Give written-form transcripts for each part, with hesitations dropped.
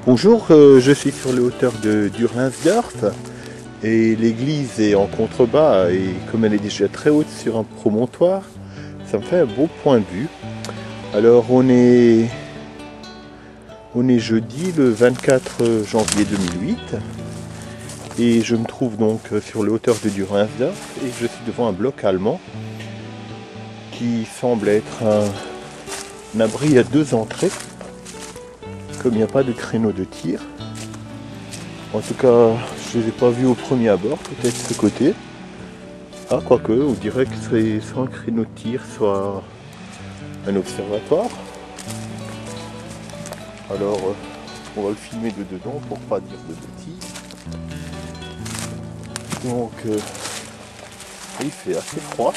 Bonjour, je suis sur les hauteurs de Durlinsdorf et l'église est en contrebas et comme elle est déjà très haute sur un promontoire, ça me fait un beau point de vue. Alors on est jeudi le 24 janvier 2008 et je me trouve donc sur les hauteurs de Durlinsdorf et je suis devant un bloc allemand qui semble être un abri à deux entrées. Comme il n'y a pas de créneau de tir, en tout cas je ne les ai pas vus au premier abord, peut-être ce côté. Ah, quoique, on dirait que c'est soit un créneau de tir, soit un observatoire. Alors on va le filmer de dedans pour pas dire de bêtises. Donc il fait assez froid.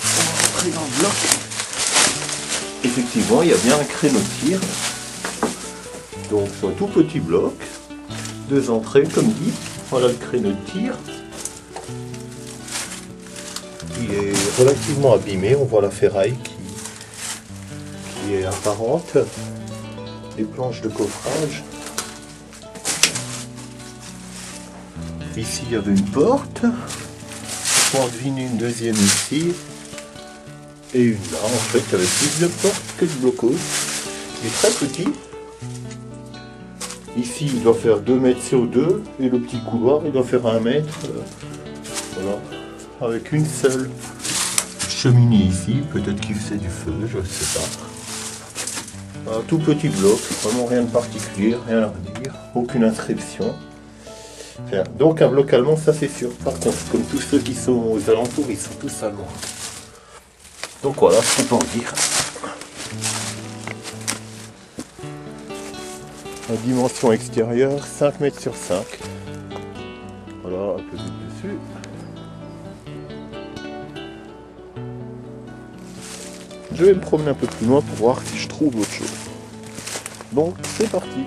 On va rentrer dans le bloc. Effectivement, il y a bien un créneau de tir. Donc c'est un tout petit bloc, deux entrées comme dit, voilà le créneau de tir. Il est relativement abîmé, on voit la ferraille qui est apparente, les planches de coffrage. Ici il y avait une porte, on en devine une deuxième ici, et une là, en fait il y avait plus de portes que de blocos. Il est très petit. Ici, il doit faire 2 mètres sur 2 et le petit couloir, il doit faire 1 mètre. Voilà, avec une seule cheminée ici. Peut-être qu'il faisait du feu, je ne sais pas. Un tout petit bloc, vraiment rien de particulier, rien à redire, aucune inscription. Enfin, donc un bloc allemand, ça c'est sûr. Par contre, comme tous ceux qui sont aux alentours, ils sont tous allemands. Donc voilà ce qu'on peut en dire. La dimension extérieure, 5 mètres sur 5. Voilà, un peu vite dessus. Je vais me promener un peu plus loin pour voir si je trouve autre chose. Donc, c'est parti.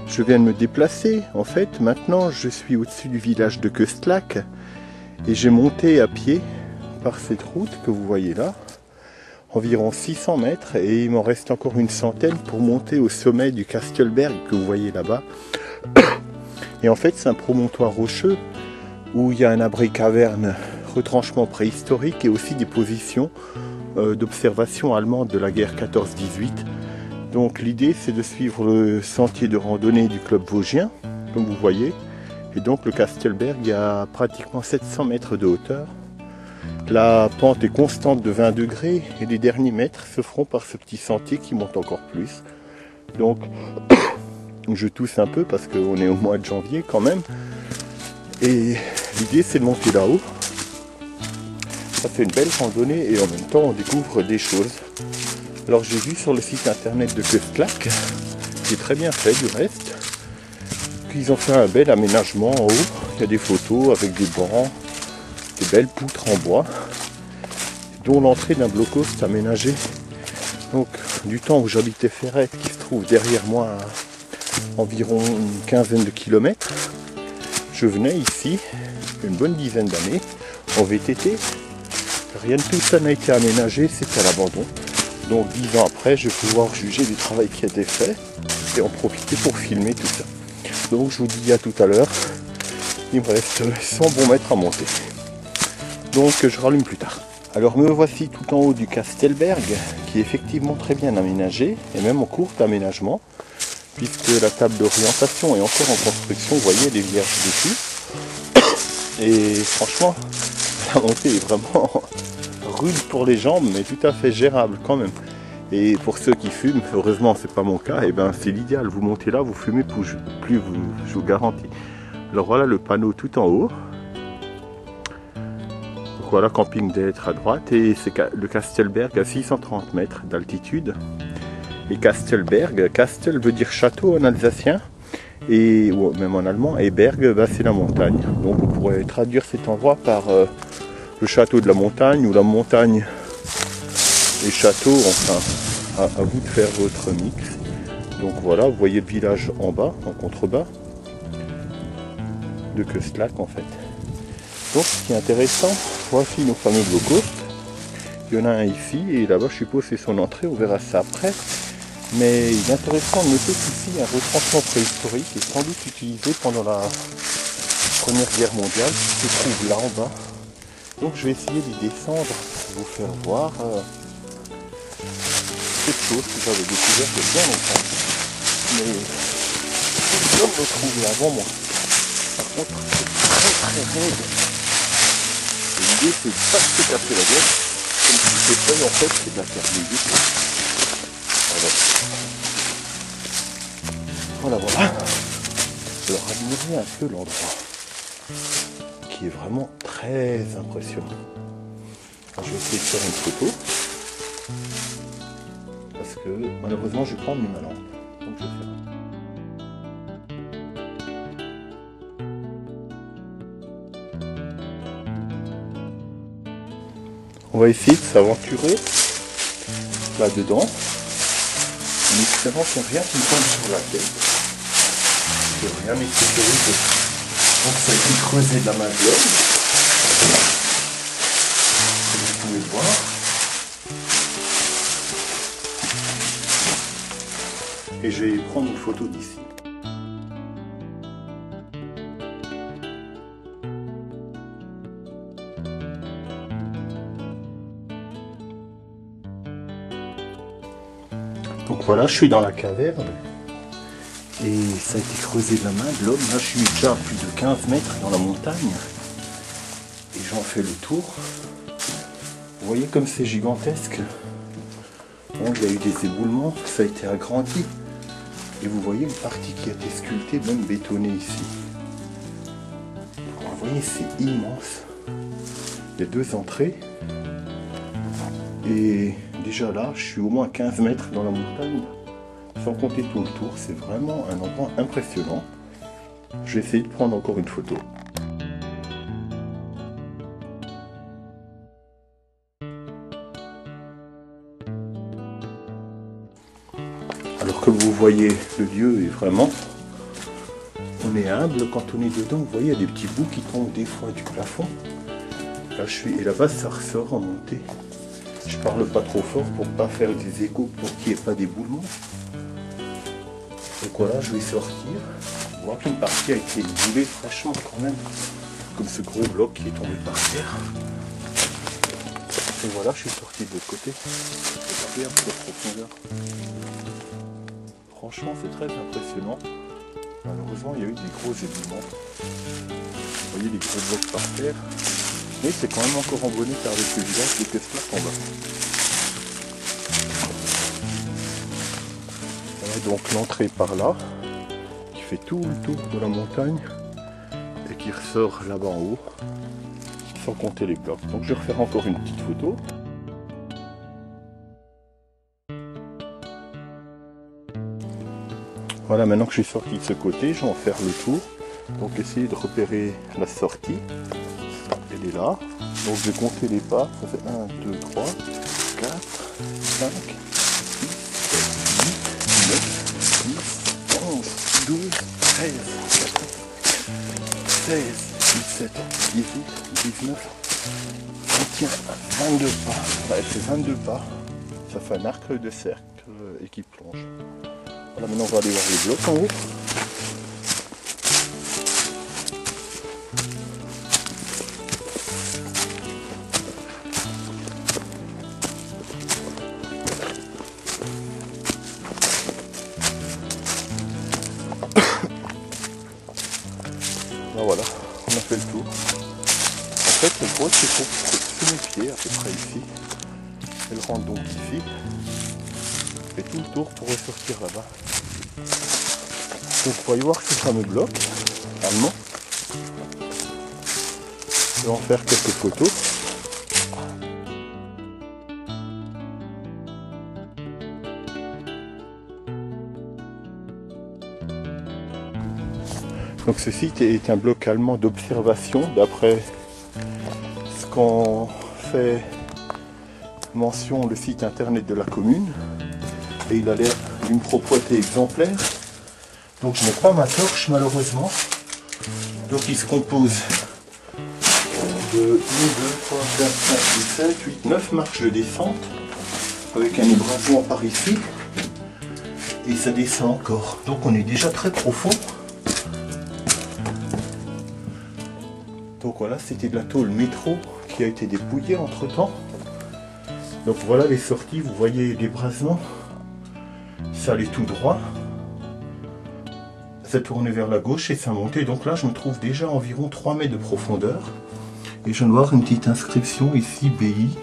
Je viens de me déplacer. En fait, maintenant, je suis au-dessus du village de Köstlack. Et j'ai monté à pied par cette route que vous voyez là. Environ 600 mètres et il m'en reste encore une centaine pour monter au sommet du Kastelberg que vous voyez là-bas. Et en fait c'est un promontoire rocheux où il y a un abri caverne, retranchement préhistorique et aussi des positions d'observation allemande de la guerre 14-18. Donc l'idée c'est de suivre le sentier de randonnée du club vosgien, comme vous voyez. Et donc le Kastelberg il y a pratiquement 700 mètres de hauteur. La pente est constante de 20 degrés et les derniers mètres se feront par ce petit sentier qui monte encore plus. Donc je tousse un peu parce qu'on est au mois de janvier quand même. Et l'idée c'est de monter là-haut. Ça fait une belle randonnée et en même temps on découvre des choses. Alors j'ai vu sur le site internet de Köstlack, qui est très bien fait du reste, qu'ils ont fait un bel aménagement en haut. Il y a des photos avec des bancs. Des belles poutres en bois, dont l'entrée d'un blocos aménagé. Donc du temps où j'habitais Ferrette, qui se trouve derrière moi à environ une quinzaine de kilomètres, je venais ici une bonne dizaine d'années en VTT. Rien de tout ça n'a été aménagé, c'est à l'abandon. Donc 10 ans après, je vais pouvoir juger du travail qui a été fait et en profiter pour filmer tout ça. Donc je vous dis à tout à l'heure. Il me reste 100 bons mètres à monter. Donc je rallume plus tard. Alors me voici tout en haut du Kastelberg, qui est effectivement très bien aménagé, et même en cours d'aménagement, puisque la table d'orientation est encore en construction, vous voyez les vierges dessus. Et franchement, la montée est vraiment rude pour les jambes, mais tout à fait gérable quand même. Et pour ceux qui fument, heureusement c'est pas mon cas, et ben c'est l'idéal, vous montez là, vous fumez plus, je vous garantis. Alors voilà le panneau tout en haut. Voilà, camping d'être à droite, et c'est le Kastelberg à 630 mètres d'altitude. Et Kastelberg, Kastel veut dire château en alsacien, et ou même en allemand, et Berg, bah, c'est la montagne. Donc on pourrait traduire cet endroit par le château de la montagne, ou la montagne et château, enfin, à vous de faire votre mix. Donc voilà, vous voyez le village en bas, en contrebas, de Köstlack en fait. Donc ce qui est intéressant, voici nos fameux blocos. Il y en a un ici et là-bas je suppose c'est son entrée, on verra ça après. Mais il est intéressant de noter qu'ici un retranchement préhistorique est sans doute utilisé pendant la Première Guerre mondiale, qui se trouve là en bas. Donc je vais essayer d'y descendre pour vous faire voir quelque chose que j'avais découvert il y a bien longtemps. Mais je dois me retrouver avant moi. Par contre, c'est très raide. Et l'idée, c'est de pas se taper la gueule. Comme si ces feuilles, en fait, c'est de la terre mouillée. Voilà. Alors, admirez un peu l'endroit, qui est vraiment très impressionnant. Alors, je vais essayer de faire une photo. Parce que, malheureusement, je vais prendre ma lampe. Donc, je vais faire un... On va essayer de s'aventurer là-dedans en espérant qu'il n'y a rien qui me tombe sur la tête. Que rien n'est sécurisé. Donc ça a été creusé de la main de l'homme. Comme vous pouvez le voir. Et je vais prendre une photo d'ici. Donc voilà, je suis dans la caverne et ça a été creusé de la main de l'homme. Là, je suis déjà à plus de 15 mètres dans la montagne et j'en fais le tour. Vous voyez comme c'est gigantesque. Bon, il y a eu des éboulements, ça a été agrandi et vous voyez une partie qui a été sculptée, même bétonnée ici. Vous voyez, c'est immense. Il y a 2 entrées et déjà là, je suis au moins 15 mètres dans la montagne, sans compter tout le tour. C'est vraiment un endroit impressionnant. Je vais essayer de prendre encore une photo. Alors comme vous voyez, le lieu est vraiment... On est humble quand on est dedans. Vous voyez, il y a des petits bouts qui tombent des fois du plafond. Là, je suis... Et là-bas, ça ressort en montée. Je parle pas trop fort pour pas faire des échos, pour qu'il n'y ait pas d'éboulement. Donc voilà, je vais sortir. On voit qu'une partie a été éboulée fraîchement quand même. Comme ce gros bloc qui est tombé par terre. Et voilà, je suis sorti de l'autre côté. Regardez un peu la profondeur. Franchement, c'est très impressionnant. Malheureusement, il y a eu des gros éboulements. Vous voyez les gros blocs par terre. Mais c'est quand même encore en bon état avec le village de Kessler en bas. Voilà donc l'entrée par là, qui fait tout le tour de la montagne et qui ressort là-bas en haut, sans compter les blocs. Donc je vais refaire encore une petite photo. Voilà, maintenant que je suis sorti de ce côté, je vais en faire le tour. Donc essayer de repérer la sortie. Elle est là. Donc je vais compter les pas. Ça fait 1, 2, 3, 4, 5, 6, 7, 8, 9, 10, 11, 12, 13, 14, 16, 17, 18, 19, 21, 22 pas. Ouais, c'est 22 pas. Ça fait un arc de cercle et qui plonge. Voilà, maintenant on va aller voir les blocs en haut. Ben voilà, on a fait le tour. En fait, le grotte se trouve sous mes pieds, à peu près ici. Elle rentre donc ici. Fait tout le tour pour ressortir là-bas. Donc, vous pouvez voir ce fameux bloc allemand. Je vais en faire quelques photos. Donc ce site est un bloc allemand d'observation d'après ce qu'en fait mention le site internet de la commune. Et il a l'air d'une propreté exemplaire. Donc je n'ai pas ma torche malheureusement. Donc il se compose de 1, 2, 3, 4, 5, 6, 7, 8, 9 marches de descente avec un ébrasement par ici. Et ça descend encore. Donc on est déjà très profond. Donc voilà, c'était de la tôle métro qui a été dépouillée entre temps. Donc voilà les sorties, vous voyez l'ébrasement. Ça allait tout droit. Ça tournait vers la gauche et ça montait. Donc là je me trouve déjà à environ 3 mètres de profondeur. Et je viens de voir une petite inscription ici, BI.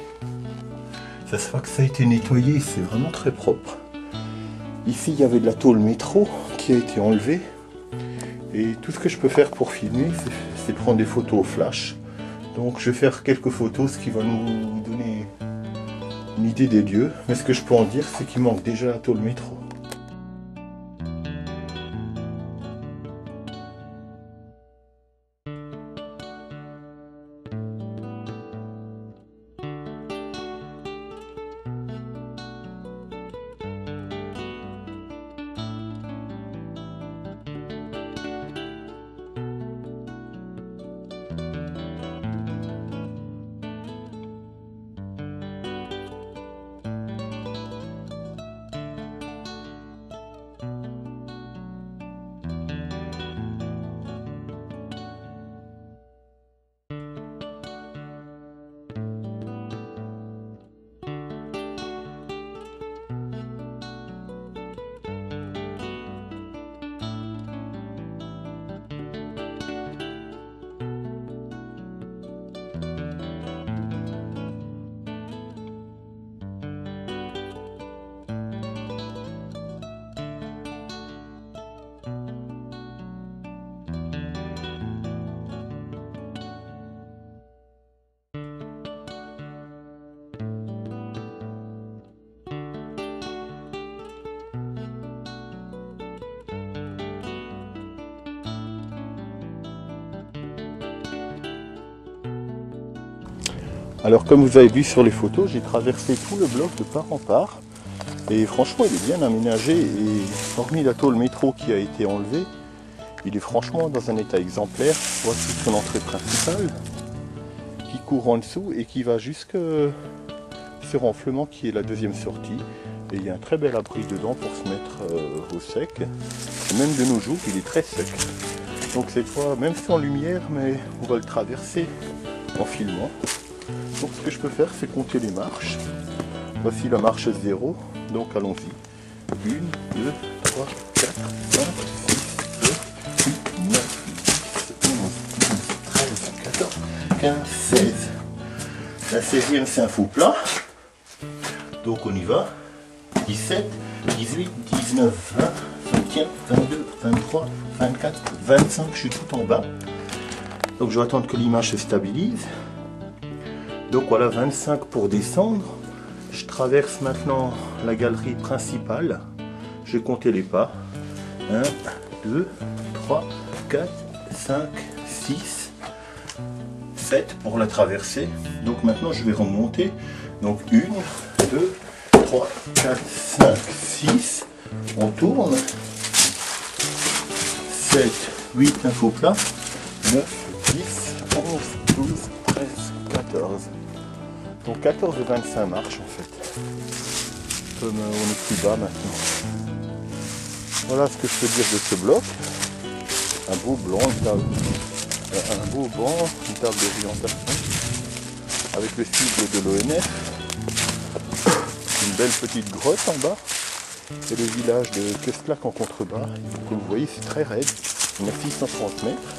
Ça se voit que ça a été nettoyé, c'est vraiment très propre. Ici il y avait de la tôle métro qui a été enlevée. Et tout ce que je peux faire pour filmer, c'est prendre des photos au flash. Donc je vais faire quelques photos, ce qui va nous donner une idée des lieux. Mais ce que je peux en dire, c'est qu'il manque déjà la tôle métro. Alors comme vous avez vu sur les photos, j'ai traversé tout le bloc de part en part. Et franchement il est bien aménagé et hormis la tôle métro qui a été enlevée, il est franchement dans un état exemplaire. Voici son entrée principale qui court en dessous et qui va jusque ce renflement qui est la deuxième sortie. Et il y a un très bel abri dedans pour se mettre au sec. Et même de nos jours il est très sec. Donc cette fois, même sans lumière, mais on va le traverser en filmant. Donc ce que je peux faire, c'est compter les marches. Voici la marche 0, donc allons-y. 1, 2, 3, 4, 5, 6, 7, 8, 9, 10, 11, 12, 13, 14, 15, 16. La 16e, c'est un faux plat. Donc on y va. 17, 18, 19, 20, 21, 22, 23, 24, 25, je suis tout en bas. Donc je vais attendre que l'image se stabilise. Donc voilà, 25 pour descendre. Je traverse maintenant la galerie principale. Je vais compter les pas. 1, 2, 3, 4, 5, 6, 7 pour la traverser. Donc maintenant je vais remonter. Donc 1, 2, 3, 4, 5, 6. On tourne. 7, 8, un faux plat. 9, 10, 11, 12, 13, 14. Donc 14 et 25 marches en fait. Comme on est plus bas maintenant. Voilà ce que je peux dire de ce bloc. Un beau blanc, un beau banc, une table d'orientation avec le sigle de l'ONF. Une belle petite grotte en bas. Et le village de Köstlack en contrebas. Comme vous voyez, c'est très raide. Il y a 630 mètres.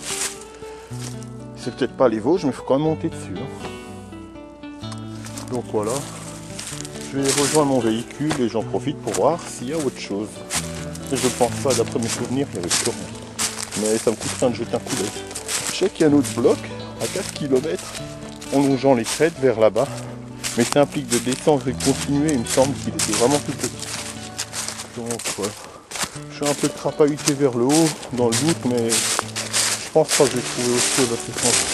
C'est peut-être pas les Vosges, mais il faut quand même monter dessus. Donc voilà, je vais rejoindre mon véhicule et j'en profite pour voir s'il y a autre chose. Et je ne pense pas, d'après mes souvenirs, il y avait plus rien. Mais ça me coûte rien de jeter un coup d'œil. Je sais qu'il y a un autre bloc à 4 km en longeant les crêtes vers là-bas. Mais ça implique de descendre et de continuer, il me semble qu'il était vraiment tout petit. Donc voilà. Je suis un peu crapahuté vers le haut, dans le doute, mais je pense pas que je vais trouver autre chose à ce moment.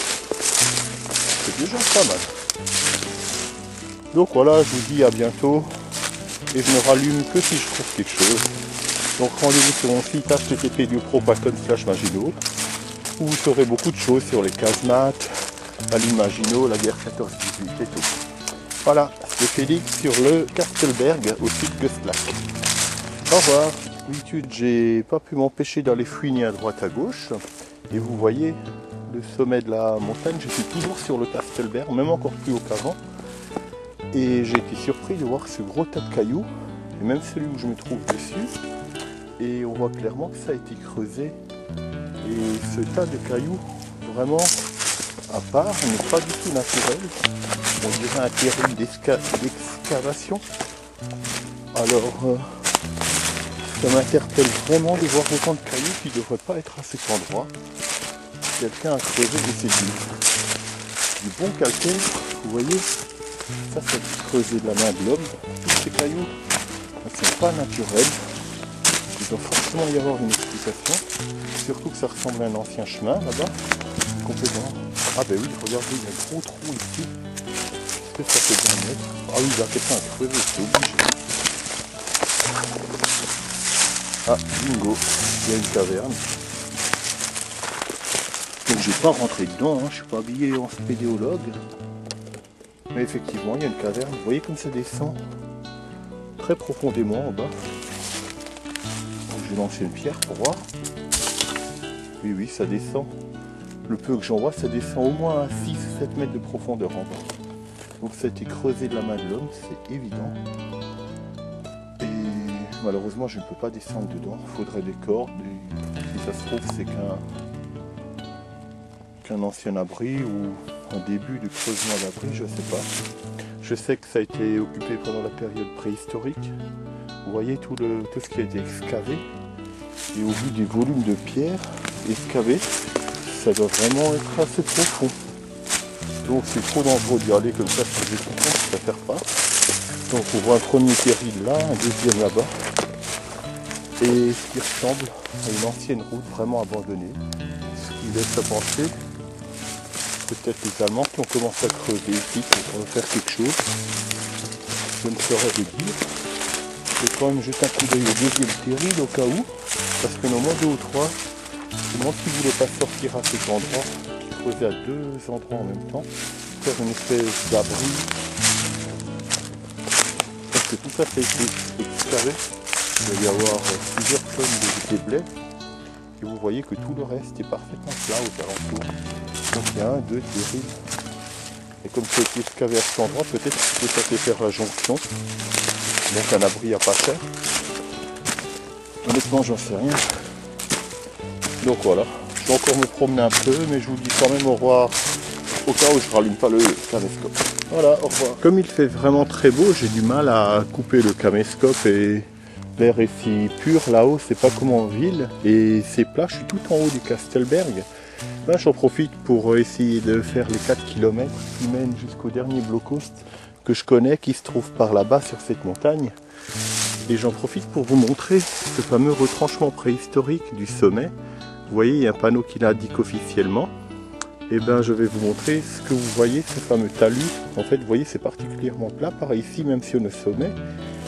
C'est déjà pas mal. Donc voilà, je vous dis à bientôt et je ne rallume que si je trouve quelque chose. Donc rendez-vous sur mon site http://Maginot où vous saurez beaucoup de choses sur les casemates, la ligne Maginot, la guerre 14-18 et tout. Voilà, c'est Félix sur le Kastelberg au sud de Köstlack. Au revoir. D'habitude, j'ai pas pu m'empêcher d'aller fouiner à droite à gauche. Et vous voyez le sommet de la montagne, je suis toujours sur le Kastelberg, même encore plus haut qu'avant. Et j'ai été surpris de voir ce gros tas de cailloux, et même celui où je me trouve dessus. Et on voit clairement que ça a été creusé. Et ce tas de cailloux, vraiment à part, n'est pas du tout naturel. On dirait un terrain d'excavation. Alors, ça m'interpelle vraiment de voir autant de cailloux qui ne devraient pas être à cet endroit. Quelqu'un a creusé et c'est du bon calcaire. Vous voyez, ça c'est creusé de la main de l'homme. Tous ces cailloux ne sont pas naturels. Il doit forcément y avoir une explication. Surtout que ça ressemble à un ancien chemin là-bas. Complètement. Ah ben oui, regardez, il y a un gros trou ici. Est-ce que ça fait bien mettre? Ah oui, là, quelqu'un a creusé, c'est obligé. Ah, bingo, il y a une caverne. Donc j'ai pas rentré dedans, hein, je suis pas habillé en spéléologue. Mais effectivement, il y a une caverne. Vous voyez comme ça descend très profondément en bas. Donc je vais lancer une pierre pour voir. Oui, oui, ça descend. Le peu que j'en vois, ça descend au moins à 6 ou 7 mètres de profondeur en bas. Donc ça a été creusé de la main de l'homme, c'est évident. Et malheureusement, je ne peux pas descendre dedans. Il faudrait des cordes. Et si ça se trouve, c'est qu'un ancien abri ou un début de creusement d'abri, je ne sais pas. Je sais que ça a été occupé pendant la période préhistorique. Vous voyez tout ce qui a été excavé. Et au vu des volumes de pierres excavées, ça doit vraiment être assez profond. Donc c'est trop dangereux d'y aller comme ça, si je ne préfère pas. Donc on voit un premier terril là, un deuxième là-bas. Et ce qui ressemble à une ancienne route vraiment abandonnée. Ce qui laisse à penser peut-être les Allemands qui ont commencé à creuser ici pour faire quelque chose. Je ne saurais le dire. Je vais quand même jeter un coup d'œil au deuxième terril au cas où. Parce que au moins 2 ou 3, c'est moi qui ne voulais pas sortir à cet endroit, qui creusait à 2 endroits en même temps, faire une espèce d'abri. Parce que tout ça a été excavé. Il va y avoir plusieurs tonnes de blé. Et vous voyez que tout le reste est parfaitement plat aux alentours. Donc il y a 1, 2 terrils. Et comme ça a été excavé à cet endroit, peut-être que ça fait faire la jonction. Donc un abri à pas cher. Honnêtement, j'en sais rien. Donc voilà, je vais encore me promener un peu, mais je vous dis quand même au revoir au cas où je rallume pas le caméscope. Voilà, au revoir. Comme il fait vraiment très beau, j'ai du mal à couper le caméscope et l'air est si pur là-haut, c'est pas comme en ville. Et c'est plat, je suis tout en haut du Kastelberg. Là, j'en profite pour essayer de faire les 4 km qui mènent jusqu'au dernier blocpost que je connais, qui se trouve par là-bas sur cette montagne. Et j'en profite pour vous montrer ce fameux retranchement préhistorique du sommet. Vous voyez, il y a un panneau qui l'indique officiellement. Et bien, je vais vous montrer ce que vous voyez, ce fameux talus. En fait, vous voyez, c'est particulièrement plat. Par ici, même si on est au sommet,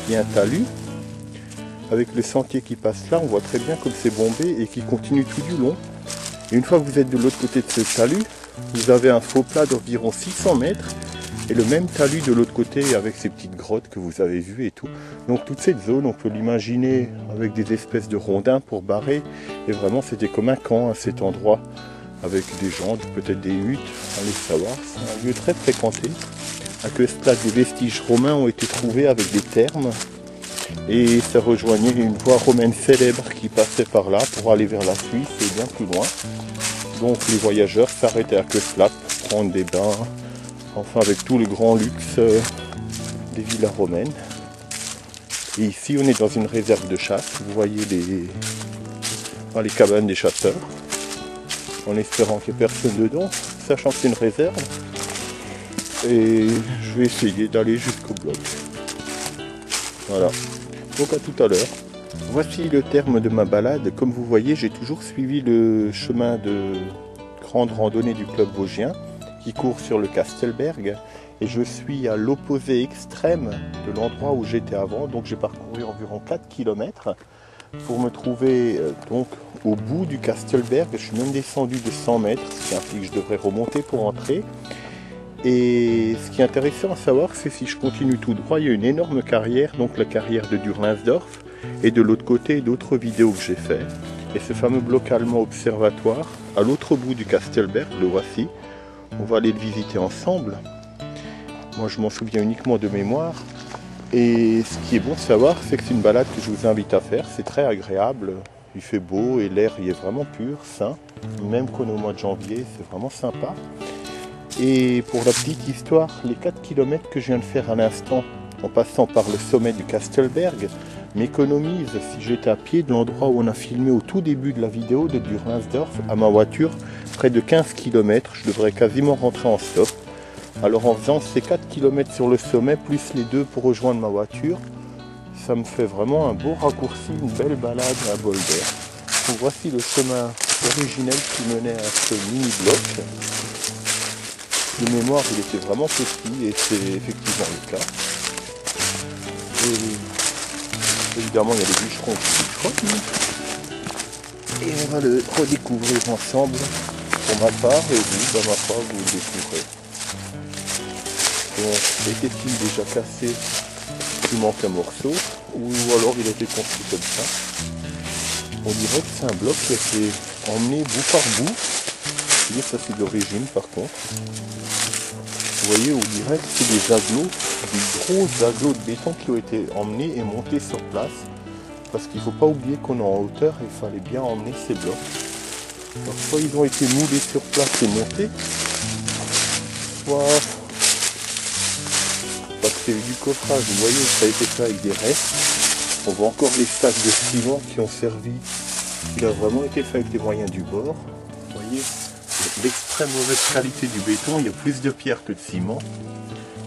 il y a un talus. Avec le sentier qui passe là, on voit très bien comme c'est bombé et qui continue tout du long. Et une fois que vous êtes de l'autre côté de ce talus, vous avez un faux plat d'environ 600 mètres. Et le même talus de l'autre côté avec ces petites grottes que vous avez vues et tout. Donc toute cette zone, on peut l'imaginer avec des espèces de rondins pour barrer. Et vraiment, c'était comme un camp à cet endroit. Avec des gens, peut-être des huttes, allez savoir. C'est un lieu très fréquenté. À Köstlack, des vestiges romains ont été trouvés avec des thermes. Et ça rejoignait une voie romaine célèbre qui passait par là pour aller vers la Suisse et bien plus loin. Donc les voyageurs s'arrêtaient à Köstlack pour prendre des bains. Enfin, avec tout le grand luxe des villas romaines. Et ici, on est dans une réserve de chasse. Vous voyez les cabanes des chasseurs. En espérant qu'il n'y ait personne dedans, sachant que c'est une réserve. Et je vais essayer d'aller jusqu'au bloc. Voilà. Donc à tout à l'heure. Voici le terme de ma balade. Comme vous voyez, j'ai toujours suivi le chemin de grande randonnée du club vosgien, qui court sur le Kastelberg, et je suis à l'opposé extrême de l'endroit où j'étais avant. Donc j'ai parcouru environ 4 km pour me trouver donc au bout du Kastelberg. Je suis même descendu de 100 mètres, ce qui implique que je devrais remonter pour entrer. Et ce qui est intéressant à savoir, c'est si je continue tout droit, il y a une énorme carrière, donc la carrière de Durlinsdorf, et de l'autre côté d'autres vidéos que j'ai fait. Et ce fameux bloc allemand observatoire, à l'autre bout du Kastelberg, le voici. On va aller le visiter ensemble. Moi je m'en souviens uniquement de mémoire. Et ce qui est bon de savoir, c'est que c'est une balade que je vous invite à faire. C'est très agréable, il fait beau et l'air y est vraiment pur, sain. Même qu'on est au mois de janvier, c'est vraiment sympa. Et pour la petite histoire, les 4 km que je viens de faire à l'instant, en passant par le sommet du Kastelberg, m'économise, si j'étais à pied de l'endroit où on a filmé au tout début de la vidéo de Durlinsdorf à ma voiture, près de 15 km, je devrais quasiment rentrer en stop. Alors en faisant ces 4 km sur le sommet, plus les 2 pour rejoindre ma voiture, ça me fait vraiment un beau raccourci, une belle balade à bol d'air. Donc voici le chemin originel qui menait à ce mini-bloc. De mémoire, il était vraiment petit et c'est effectivement le cas. Et évidemment, il y a des bûcherons qui bûcheronnent. Et on va le redécouvrir ensemble pour ma part et vous, ma part, vous le découvrez. Bon, était-il déjà cassé? Il manque un morceau, ou alors il a été construit comme ça. On dirait que c'est un bloc qui a été emmené bout par bout. Et ça c'est d'origine par contre. Vous voyez, on dirait que c'est des agglos, des gros agglos de béton qui ont été emmenés et montés sur place. Parce qu'il ne faut pas oublier qu'on est en hauteur et il fallait bien emmener ces blocs. Alors soit ils ont été moulés sur place et montés, soit parce qu'il y a eu du coffrage. Vous voyez, ça a été fait avec des restes. On voit encore les stacks de ciment qui ont servi. Il a vraiment été fait avec les moyens du bord. Vous voyez, l'extrême mauvaise qualité du béton, il y a plus de pierre que de ciment.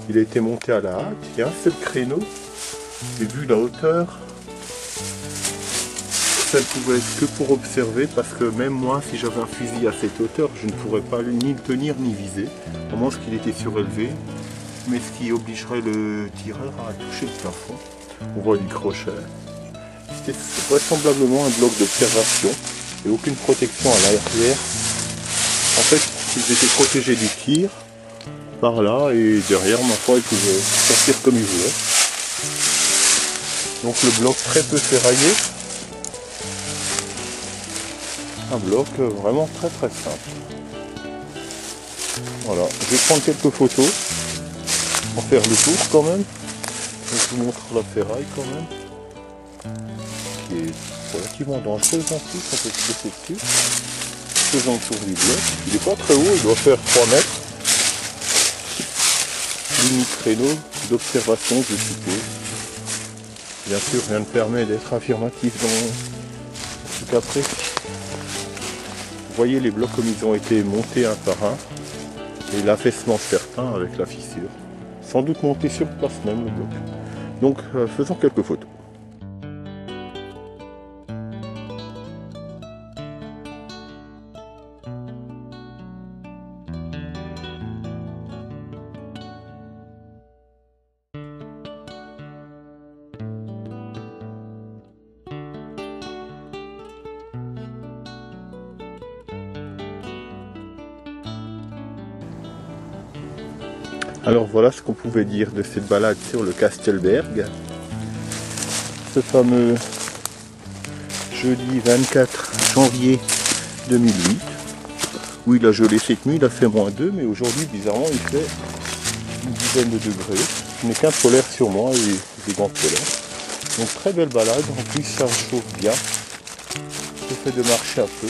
Il a été monté à la hâte. Il y a un seul créneau. Et vu la hauteur, ça ne pouvait être que pour observer, parce que même moi, si j'avais un fusil à cette hauteur, je ne pourrais pas ni le tenir ni viser, au moins qu'il était surélevé, mais ce qui obligerait le tireur à toucher le plafond. On voit du crochet. C'était vraisemblablement un bloc d'observation et aucune protection à l'arrière. En fait, ils étaient protégés du tir par là et derrière, ma foi, ils pouvaient sortir comme ils voulaient. Donc le bloc très peu ferraillé. Un bloc vraiment très très simple. Voilà, je vais prendre quelques photos pour faire le tour quand même. Je vous montre la ferraille quand même, qui est relativement dangereuse en plus, on peut se laisser dessus. Faisons le tour du bloc. Il n'est pas très haut, il doit faire 3 mètres. Limite créneau d'observation, je suppose. Bien sûr, rien ne permet d'être affirmatif dans ce cas précis. Vous voyez les blocs comme ils ont été montés un par un et l'affaissement certain avec la fissure. Sans doute monté sur place même le bloc. Donc faisons quelques photos. Alors voilà ce qu'on pouvait dire de cette balade sur le Kastelberg. Ce fameux jeudi 24 janvier 2008. Oui, il a gelé cette nuit, il a fait -2, mais aujourd'hui, bizarrement, il fait une dizaine de degrés. Je n'ai qu'un polaire sur moi et des gants polaires. Donc très belle balade, en plus ça chauffe bien. Je fais de marcher un peu.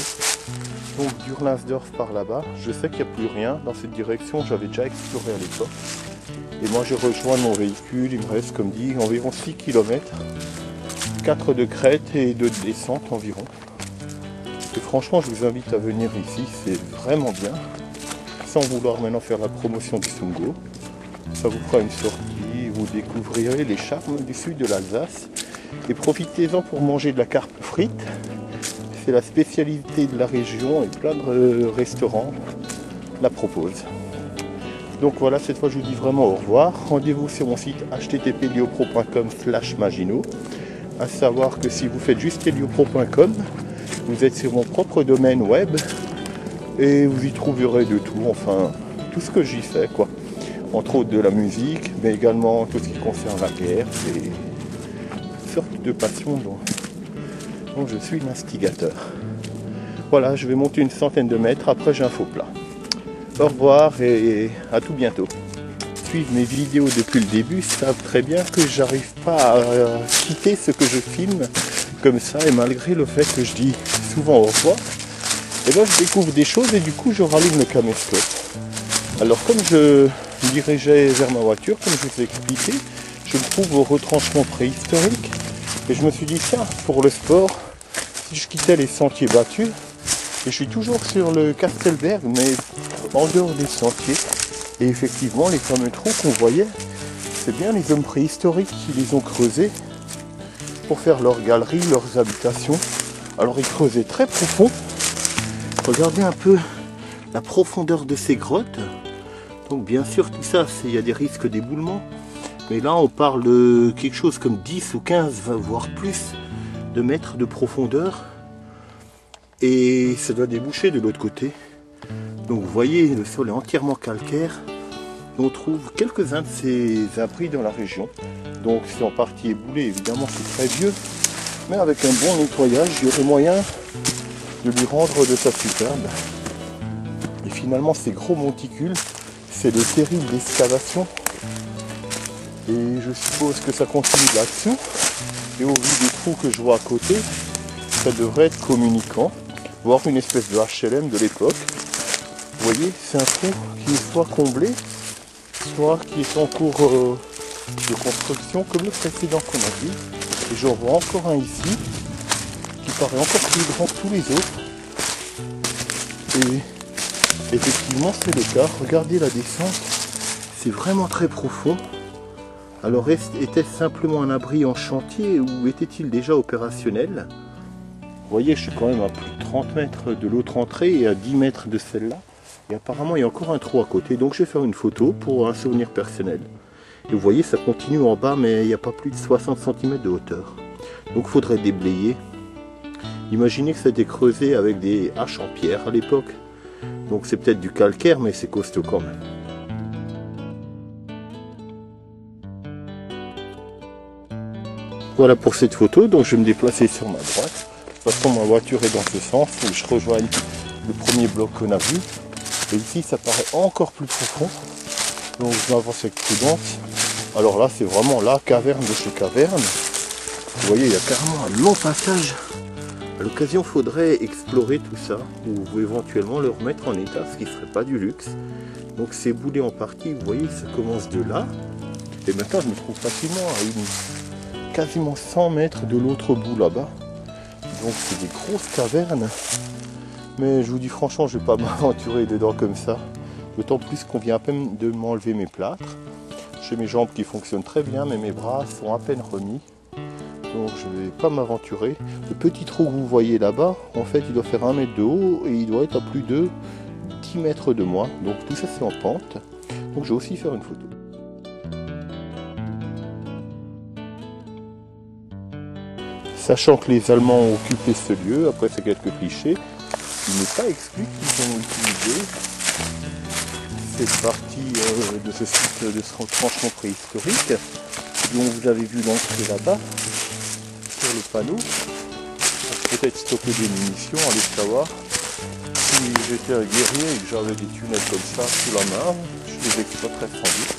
Donc Durlinsdorf par là-bas, je sais qu'il n'y a plus rien dans cette direction, j'avais déjà exploré à l'époque. Et moi je rejoins mon véhicule, il me reste comme dit environ 6 km, 4 de crête et 2 de descente environ. Et franchement je vous invite à venir ici, c'est vraiment bien. Sans vouloir maintenant faire la promotion du Sungo. Ça vous fera une sortie, vous découvrirez les charmes du sud de l'Alsace. Et profitez-en pour manger de la carpe frite. C'est la spécialité de la région et plein de restaurants la proposent. Donc voilà, cette fois je vous dis vraiment au revoir. Rendez-vous sur mon site http://liopro.com/Maginot. À savoir que si vous faites juste liopro.com, vous êtes sur mon propre domaine web et vous y trouverez de tout, enfin tout ce que j'y fais quoi. Entre autres de la musique, mais également tout ce qui concerne la guerre. sorte de passion dont je suis l'instigateur. Voilà, je vais monter une centaine de mètres, après j'ai un faux plat. Au revoir et à tout bientôt. Suivent mes vidéos depuis le début savent très bien que j'arrive pas à quitter ce que je filme comme ça, et malgré le fait que je dis souvent au revoir, et ben je découvre des choses et du coup je rallume le caméscope. Alors comme je me dirigeais vers ma voiture, comme je vous ai expliqué, je me trouve au retranchement préhistorique et je me suis dit tiens, pour le sport, si je quittais les sentiers battus, et je suis toujours sur le Castelberg mais en dehors des sentiers, et effectivement les fameux trous qu'on voyait, c'est bien les hommes préhistoriques qui les ont creusés pour faire leurs galeries, leurs habitations. Alors ils creusaient très profond. Regardez un peu la profondeur de ces grottes. Donc bien sûr tout ça, il y a des risques d'éboulement. Mais là on parle de quelque chose comme 10 ou 15, voire plus de mètres de profondeur. Et ça doit déboucher de l'autre côté. Donc vous voyez, le sol est entièrement calcaire. On trouve quelques-uns de ces abris dans la région. Donc c'est en partie éboulé, évidemment c'est très vieux. Mais avec un bon nettoyage, il y aurait moyen de lui rendre de sa superbe. Et finalement ces gros monticules, c'est de terribles excavations. Et je suppose que ça continue là-dessous. Et au vu des trous que je vois à côté, ça devrait être communicant, voire une espèce de HLM de l'époque. Vous voyez, c'est un trou qui est soit comblé, soit qui est en cours de construction comme le précédent qu'on a vu. Et j'en vois encore un ici qui paraît encore plus grand que tous les autres. Et effectivement c'est le cas. Regardez la descente, c'est vraiment très profond. Alors était-ce simplement un abri en chantier ou était-il déjà opérationnel? Vous voyez, je suis quand même à plus de 30 mètres de l'autre entrée et à 10 mètres de celle-là. Et apparemment, il y a encore un trou à côté. Donc, je vais faire une photo pour un souvenir personnel. Et vous voyez, ça continue en bas, mais il n'y a pas plus de 60 cm de hauteur. Donc, il faudrait déblayer. Imaginez que ça a été creusé avec des haches en pierre à l'époque. Donc, c'est peut-être du calcaire, mais c'est costaud quand même. Voilà pour cette photo. Donc, je vais me déplacer sur ma droite. De toute façon, ma voiture est dans ce sens. Il faut que je rejoigne le premier bloc qu'on a vu. Et ici, ça paraît encore plus profond. Donc, je m'avance avec prudence. Alors là, c'est vraiment la caverne de chez caverne. Vous voyez, il y a carrément un long passage. À l'occasion, il faudrait explorer tout ça. Ou éventuellement le remettre en état, ce qui ne serait pas du luxe. Donc, c'est boulé en partie. Vous voyez, ça commence de là. Et maintenant, je me trouve facilement à quasiment 100 mètres de l'autre bout là-bas. Donc, c'est des grosses cavernes. Mais je vous dis franchement, je ne vais pas m'aventurer dedans comme ça. D'autant plus qu'on vient à peine de m'enlever mes plâtres. J'ai mes jambes qui fonctionnent très bien, mais mes bras sont à peine remis. Donc je ne vais pas m'aventurer. Le petit trou que vous voyez là-bas, en fait, il doit faire 1 mètre de haut et il doit être à plus de 10 mètres de moins. Donc tout ça, c'est en pente. Donc je vais aussi faire une photo. Sachant que les Allemands ont occupé ce lieu, après c'est quelques clichés, il n'est pas exclu qu'ils ont utilisé cette partie de ce site, de ce retranchement préhistorique, dont vous avez vu l'entrée là-bas, sur le panneau, pour peut-être stocker des munitions, allez savoir. Si j'étais un guerrier et que j'avais des tunnels comme ça sous la main, je les exploiterais sans doute.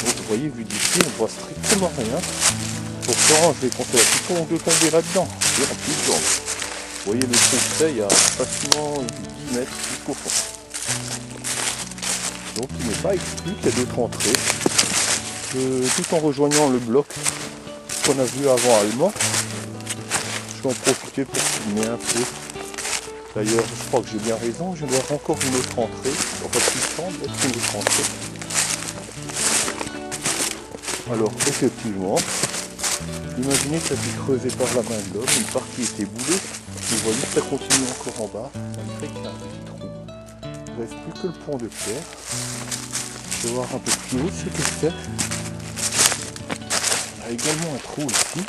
Donc vous voyez, vu d'ici, on ne voit strictement rien. Pourtant, je vais compter la piton de tomber là-dedans. Et en plus, donc, vous voyez le trou, il y a facilement 10 mètres jusqu'au fond. Donc il n'est pas exclu qu'il y a d'autres entrées. Tout en rejoignant le bloc qu'on a vu avant allemand, je vais en profiter pour filmer un peu. D'ailleurs, je crois que j'ai bien raison, je dois avoir encore une autre entrée. Enfin, plus semble être une autre entrée. Alors, effectivement, imaginez que ça a été creusé par la main de l'homme, une partie était boulée. Vous voyez que ça continue encore en bas, malgré qu'il y a un petit trou. Il ne reste plus que le pont de pierre. Je vais voir un peu plus haut ce que c'est. Il y a également un trou ici.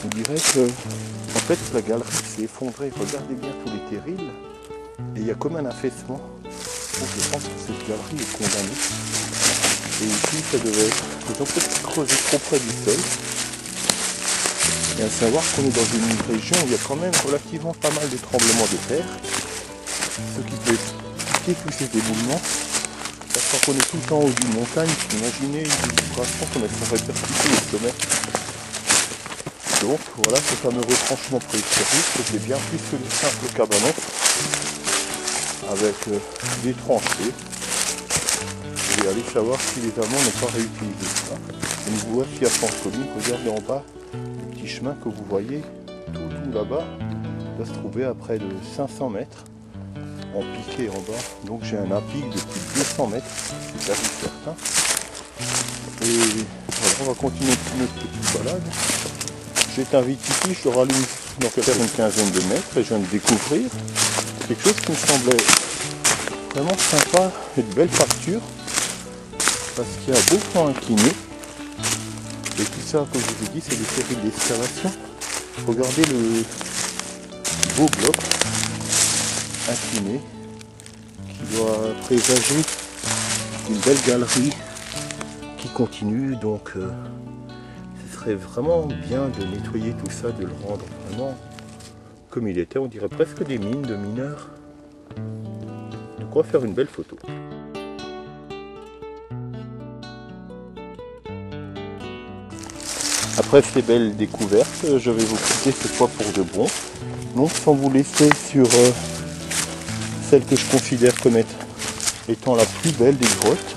On dirait que en fait la galerie s'est effondrée. Regardez bien tous les terrils. Et il y a comme un affaissement. Donc je pense que cette galerie est condamnée. Et ici ça devait être. Ils ont peut-être creusé trop près du sol. Et à savoir qu'on est dans une région où il y a quand même relativement pas mal de tremblements de terre, ce qui peut expliquer tous ces éboulements. Parce qu'on est tout le temps en haut d'une montagne, imaginez une vibration qu'on a fait répercuter au sommet. Donc voilà ce fameux retranchement préhistorique, c'était bien plus que le simple cabanon avec des tranchées. Et allez savoir si les Allemands n'ont pas réutilisé ça. Et nous voici à Franche-Comines, regardez en bas, le petit chemin que vous voyez tout là-bas doit se trouver à près de 500 mètres en piqué en bas. Donc j'ai un apic de plus de 200 mètres, c'est quasi certain. Et voilà, on va continuer notre petite balade. Je t'invite ici, je te rallume donc à faire une quinzaine de mètres et je viens de découvrir quelque chose qui me semblait vraiment sympa et de belle facture parce qu'il y a beau temps incliné et tout ça, comme je vous ai dit, c'est des séries d'excavation. Regardez le beau bloc incliné qui doit présager une belle galerie qui continue, donc ce serait vraiment bien de nettoyer tout ça, de le rendre vraiment comme il était, on dirait presque des mines de mineurs. De quoi faire une belle photo. Après ces belles découvertes, je vais vous quitter cette fois pour de bon. Donc sans vous laisser sur celle que je considère comme étant la plus belle des grottes,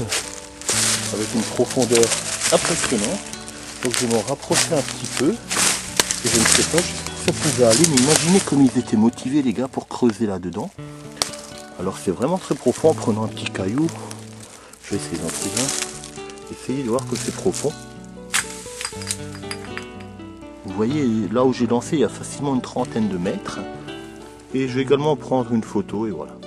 avec une profondeur impressionnante. Donc je vais m'en rapprocher un petit peu. Et je ne sais pas jusqu'où ça pouvait aller, mais imaginez comme ils étaient motivés les gars pour creuser là-dedans. Alors c'est vraiment très profond. En prenant un petit caillou, je vais essayer d'en trouver un. Essayez de voir que c'est profond. Vous voyez, là où j'ai lancé, il y a facilement une trentaine de mètres. Et je vais également prendre une photo et voilà.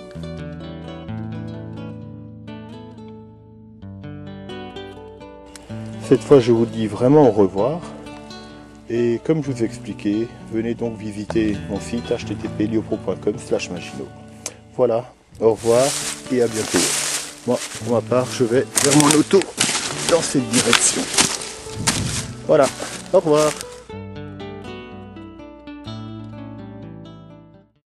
Cette fois, je vous dis vraiment au revoir. Et comme je vous ai expliqué, venez donc visiter mon site http://liopro.com/Maginot. Voilà, au revoir et à bientôt. Moi, pour ma part, je vais vers mon auto dans cette direction. Voilà, au revoir.